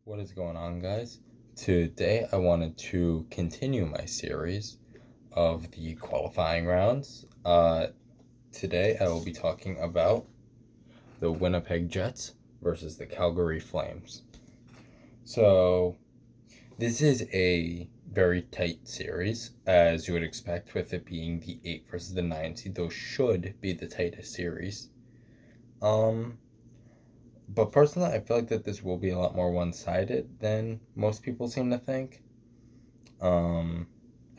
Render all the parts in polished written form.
What is going on, guys? Today I wanted to continue my series of the qualifying rounds. Today I will be talking about the Winnipeg Jets versus the Calgary Flames. So, this is a very tight series, as you would expect, with it being the 8 versus the 9 seed. Those should be the tightest series. Um, but personally, I feel like that this will be a lot more one-sided than most people seem to think. Um,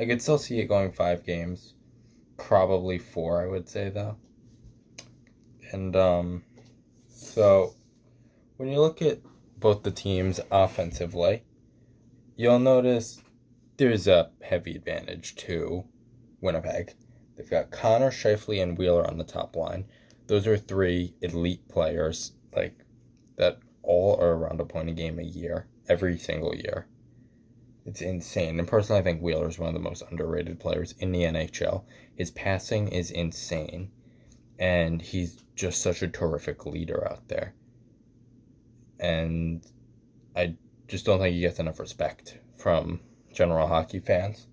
I could still see it going 5 games, probably four, I would say though. And so when you look at both the teams offensively, you'll notice there's a heavy advantage to Winnipeg. They've got Connor, Scheifele, and Wheeler on the top line. Those are three elite players, like that all are around a point a game a year, every single year. It's insane. And personally, I think Wheeler is one of the most underrated players in the NHL. His passing is insane, and he's just such a terrific leader out there. And I just don't think he gets enough respect from general hockey fans.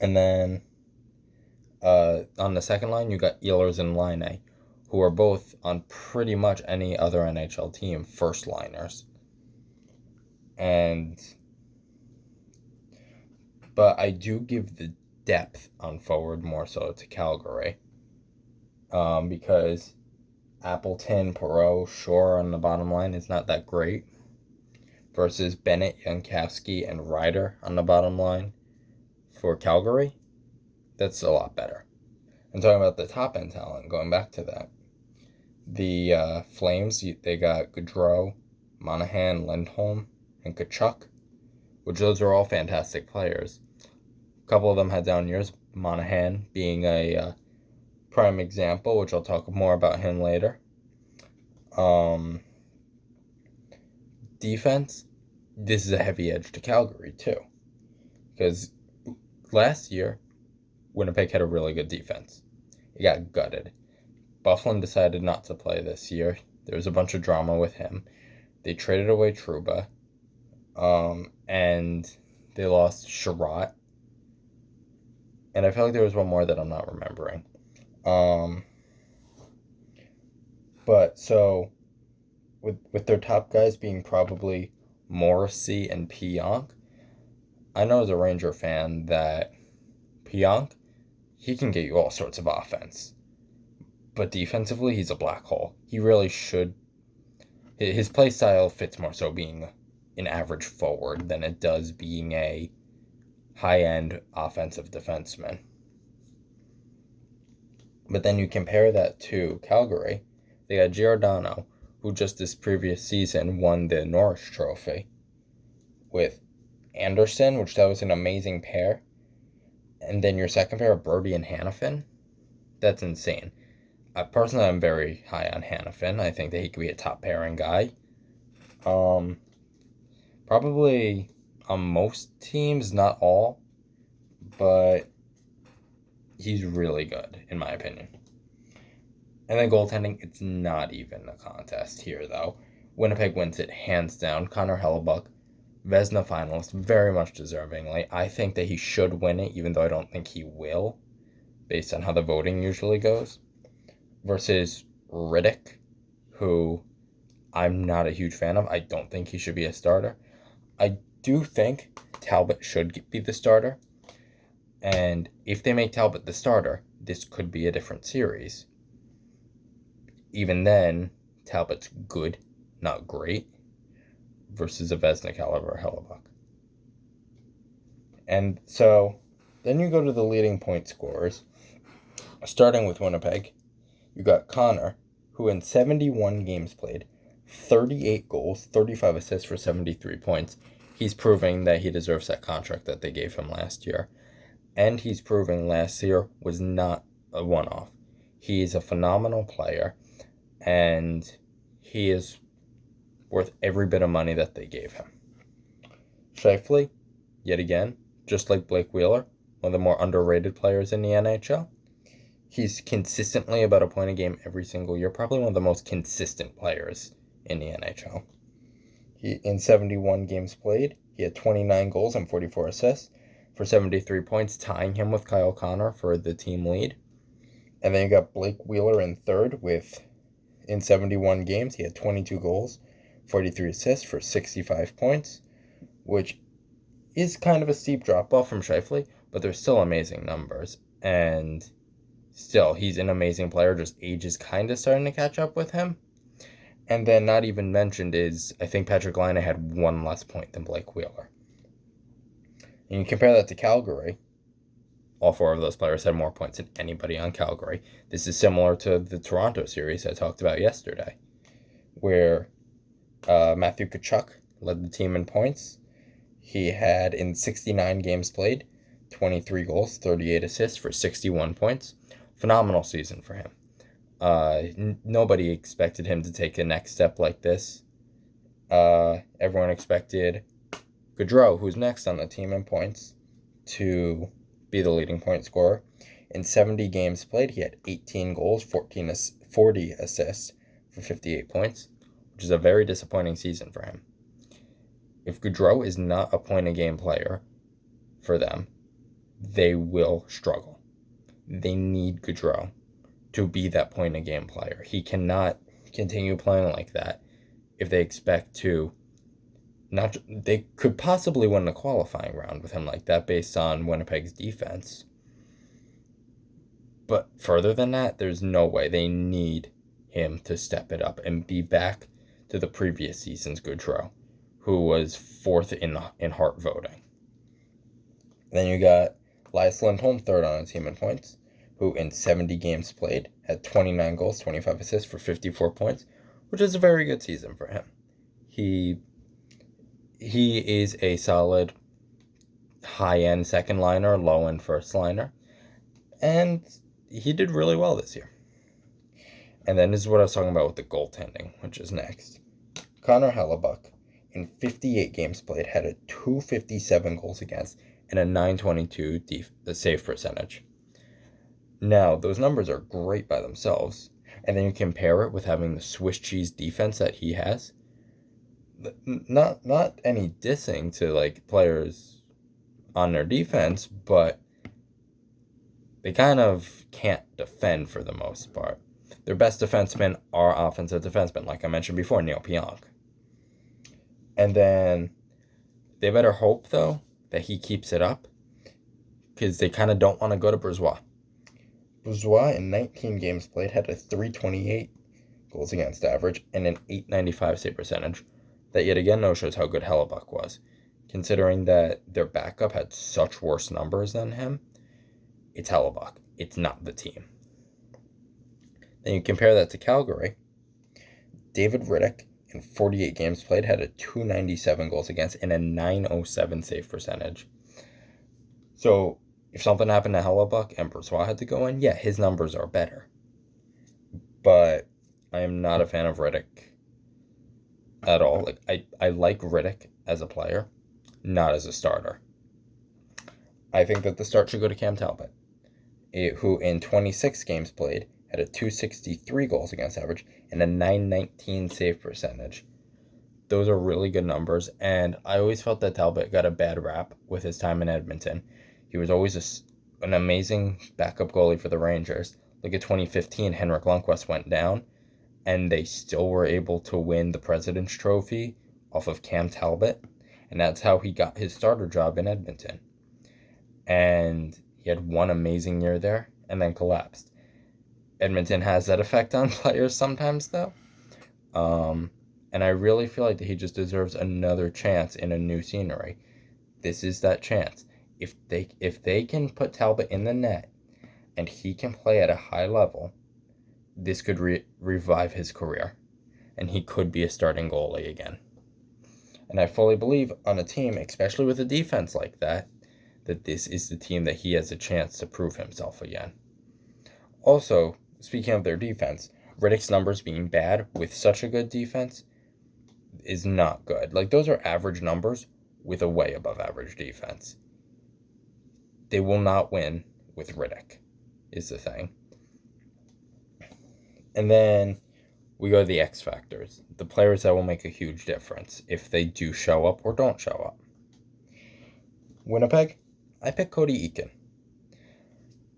And then on the second line, you got Ehlers and Line, who are both on pretty much any other NHL team first liners. But I do give the depth on forward more so to Calgary, because Appleton, Perot, Shore on the bottom line is not that great, versus Bennett, Jankowski, and Ryder on the bottom line for Calgary. That's a lot better. And talking about the top end talent, going back to that, the Flames, they got Gaudreau, Monahan, Lindholm, and Kachuk, which those are all fantastic players. A couple of them had down years, Monahan being a prime example, which I'll talk more about him later. Defense, this is a heavy edge to Calgary too, because last year Winnipeg had a really good defense. It got gutted. Bufflin decided not to play this year. There was a bunch of drama with him. They traded away Trouba, and they lost Sherratt. And I feel like there was one more that I'm not remembering. But so with their top guys being probably Morrissey and Pionk, I know as a Ranger fan that Pionk, he can get you all sorts of offense. But defensively, he's a black hole. He really should. His play style fits more so being an average forward than it does being a high-end offensive defenseman. But then you compare that to Calgary. They got Giordano, who just this previous season won the Norris Trophy with Anderson, which that was an amazing pair. And then your second pair of Brody and Hannafin. That's insane. Personally, I'm very high on Hannafin. I think that he could be a top pairing guy. Probably on most teams, not all, but he's really good, in my opinion. And then goaltending, it's not even a contest here, though. Winnipeg wins it hands down. Connor Hellebuyck, Vezina finalist, very much deservingly. I think that he should win it, even though I don't think he will, based on how the voting usually goes. Versus Riddick, who I'm not a huge fan of. I don't think he should be a starter. I do think Talbot should be the starter. And if they make Talbot the starter, this could be a different series. Even then, Talbot's good, not great, versus a Vezina caliber Hellebuyck. And so then you go to the leading point scorers. Starting with Winnipeg, you got Connor, who in 71 games played, 38 goals, 35 assists for 73 points. He's proving that he deserves that contract that they gave him last year. And he's proving last year was not a one-off. He's a phenomenal player, and he is worth every bit of money that they gave him. Scheifele, yet again, just like Blake Wheeler, one of the more underrated players in the NHL. He's consistently about a point a game every single year, probably one of the most consistent players in the NHL. In 71 games played, he had 29 goals and 44 assists for 73 points, tying him with Kyle Connor for the team lead. And then you got Blake Wheeler in third in 71 games, he had 22 goals, 43 assists for 65 points, which is kind of a steep drop-off from Scheifele, but they're still amazing numbers. And still, he's an amazing player, just age is kind of starting to catch up with him. And then not even mentioned is, I think Patrick Laine had one less point than Blake Wheeler. And you compare that to Calgary, all four of those players had more points than anybody on Calgary. This is similar to the Toronto series I talked about yesterday, where Matthew Tkachuk led the team in points. He had, in 69 games played, 23 goals, 38 assists for 61 points. Phenomenal season for him. Nobody expected him to take a next step like this. Everyone expected Gaudreau, who's next on the team in points, to be the leading point scorer. In 70 games played, he had 18 goals, 40 assists for 58 points, which is a very disappointing season for him. If Gaudreau is not a point-a-game player for them, they will struggle. They need Gaudreau to be that point-a-game player. He cannot continue playing like that if they expect to they could possibly win the qualifying round with him like that based on Winnipeg's defense. But further than that, there's no way. They need him to step it up and be back to the previous season's Gaudreau, who was fourth in Hart voting. Then you got Elias Lindholm, third on the team in points, who in 70 games played had 29 goals, 25 assists for 54 points, which is a very good season for him. He is a solid high-end second liner, low-end first liner, and he did really well this year. And then this is what I was talking about with the goaltending, which is next. Connor Hellebuyck, in 58 games played, had a .257 goals against and a .922 save percentage. Now, those numbers are great by themselves, and then you compare it with having the Swiss cheese defense that he has. Not any dissing to like players on their defense, but they kind of can't defend for the most part. Their best defensemen are offensive defensemen, like I mentioned before, Neil Pionk. And then they better hope, though, that he keeps it up, because they kind of don't want to go to Bourgeois. Bourgeois, in 19 games played, had a .328 goals against average and an .895 save percentage. That yet again shows how good Hellebuyck was. Considering that their backup had such worse numbers than him, it's Hellebuyck. It's not the team. Then you compare that to Calgary. David Rittich, in 48 games played, had a .297 goals against and a .907 save percentage. So if something happened to Hellebuyck and Bourgeois had to go in, yeah, his numbers are better. But I am not a fan of Rittich at all. Like I like Rittich as a player, not as a starter. I think that the start should go to Cam Talbot, who in 26 games played had a .263 goals against average and a .919 save percentage. Those are really good numbers, and I always felt that Talbot got a bad rap with his time in Edmonton. He was always an amazing backup goalie for the Rangers. Look at 2015, Henrik Lundqvist went down, and they still were able to win the President's Trophy off of Cam Talbot, and that's how he got his starter job in Edmonton. And he had one amazing year there, and then collapsed. Edmonton has that effect on players sometimes, though. And I really feel like that he just deserves another chance in a new scenery. This is that chance. If they can put Talbot in the net, and he can play at a high level, this could revive his career, and he could be a starting goalie again. And I fully believe on a team, especially with a defense like that this is the team that he has a chance to prove himself again. Also, speaking of their defense, Rittich's numbers being bad with such a good defense is not good. Like, those are average numbers with a way above average defense. They will not win with Rittich, is the thing. And then we go to the X factors, the players that will make a huge difference if they do show up or don't show up. Winnipeg, I picked Cody Eakin.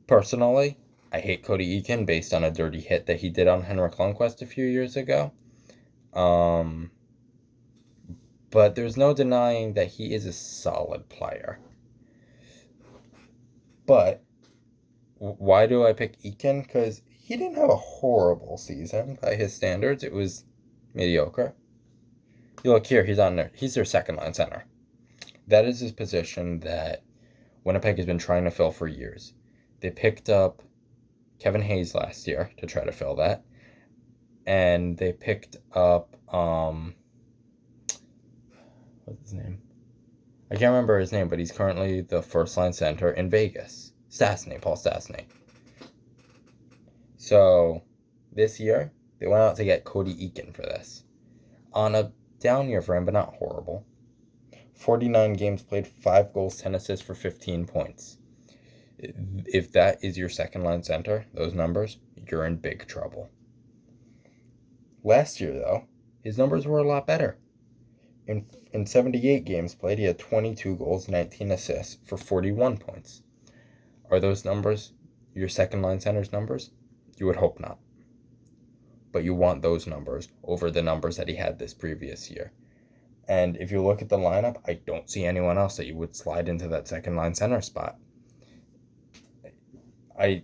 Personally, I hate Cody Eakin based on a dirty hit that he did on Henrik Lundqvist a few years ago. But there's no denying that he is a solid player. But why do I pick Eakin? Because he didn't have a horrible season by his standards. It was mediocre. You look here, he's their second line center. That is his position that Winnipeg has been trying to fill for years. They picked up Kevin Hayes last year to try to fill that. And they picked up, what's his name? I can't remember his name, but he's currently the first line center in Vegas. Paul Stastny. So, this year, they went out to get Cody Eakin for this. On a down year for him, but not horrible. 49 games played, 5 goals, 10 assists for 15 points. If that is your second line center, those numbers, you're in big trouble. Last year, though, his numbers were a lot better. In 78 games played, he had 22 goals, 19 assists for 41 points. Are those numbers your second line center's numbers? You would hope not. But you want those numbers over the numbers that he had this previous year. And if you look at the lineup, I don't see anyone else that you would slide into that second line center spot. I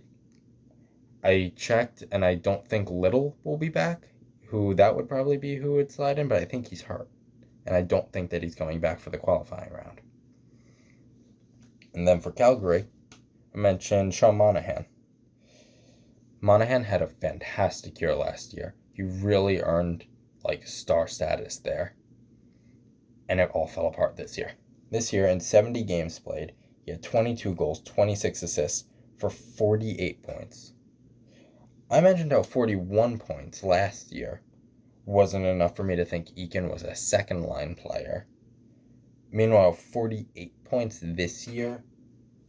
checked, and I don't think Little will be back. That would probably be who would slide in, but I think he's hurt. And I don't think that he's coming back for the qualifying round. And then for Calgary, I mentioned Sean Monahan. Monahan had a fantastic year last year. He really earned star status there. And it all fell apart this year. This year, in 70 games played, he had 22 goals, 26 assists for 48 points. I mentioned how 41 points last year wasn't enough for me to think Eakin was a second line player. Meanwhile, 48 points this year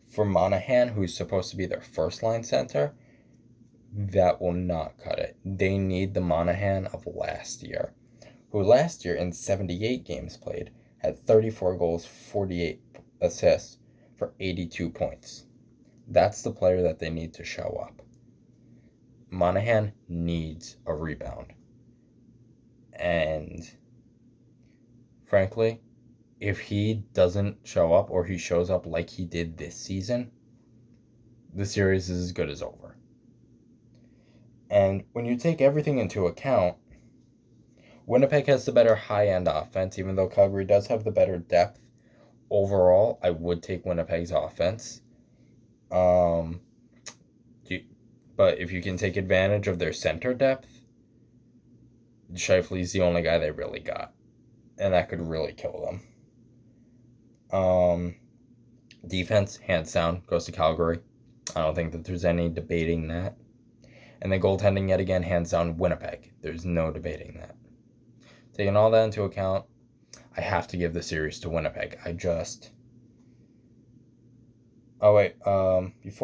for Monahan, who's supposed to be their first line center, that will not cut it. They need the Monahan of last year, who last year in 78 games played had 34 goals, 48 assists for 82 points. That's the player that they need to show up. Monahan needs a rebound. And frankly, if he doesn't show up or he shows up like he did this season, the series is as good as over. And when you take everything into account, Winnipeg has the better high-end offense, even though Calgary does have the better depth. Overall, I would take Winnipeg's offense. But if you can take advantage of their center depth, Scheifele's the only guy they really got. And that could really kill them. Defense, hands down, goes to Calgary. I don't think that there's any debating that. And then goaltending, yet again, hands down, Winnipeg. There's no debating that. Taking all that into account, I have to give the series to Winnipeg. Before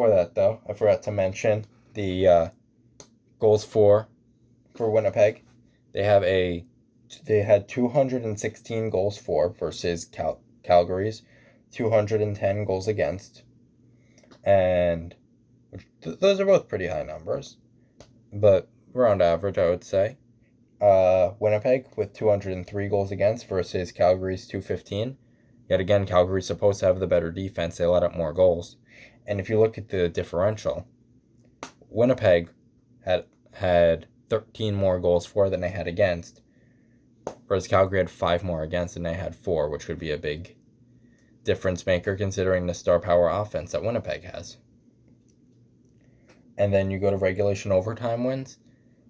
that, though, I forgot to mention the goals for Winnipeg. They had 216 goals for versus Calgary's 210 goals against. And those are both pretty high numbers, but around average, I would say. Winnipeg with 203 goals against versus Calgary's 215. Yet again, Calgary's supposed to have the better defense. They let up more goals. And if you look at the differential, Winnipeg had 13 more goals for than they had against, whereas Calgary had 5 more against and they had 4, which would be a big difference maker considering the star power offense that Winnipeg has. And then you go to regulation overtime wins.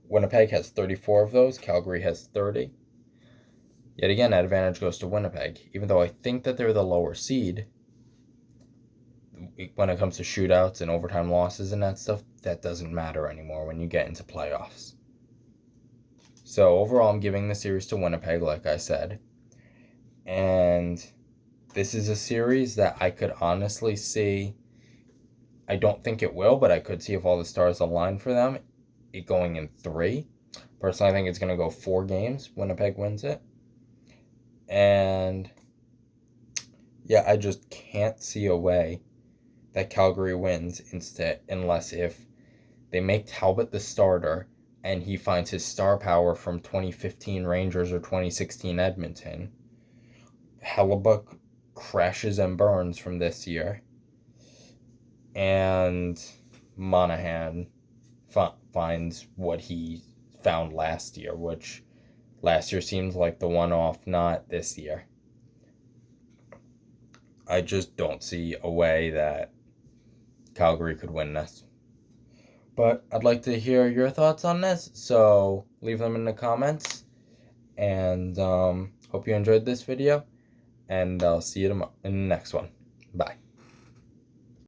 Winnipeg has 34 of those. Calgary has 30. Yet again, that advantage goes to Winnipeg. Even though I think that they're the lower seed, when it comes to shootouts and overtime losses and that stuff, that doesn't matter anymore when you get into playoffs. So overall, I'm giving the series to Winnipeg, like I said. And this is a series that I could honestly see. I don't think it will, but I could see if all the stars align for them, it going in 3. Personally, I think it's going to go 4 games. Winnipeg wins it. And yeah, I just can't see a way that Calgary wins unless if they make Talbot the starter and he finds his star power from 2015 Rangers or 2016 Edmonton. Hellebuck crashes and burns from this year. And Monahan finds what he found last year, which last year seems like the one-off, not this year. I just don't see a way that Calgary could win this. But I'd like to hear your thoughts on this, so leave them in the comments. And hope you enjoyed this video, and I'll see you in the next one. Bye.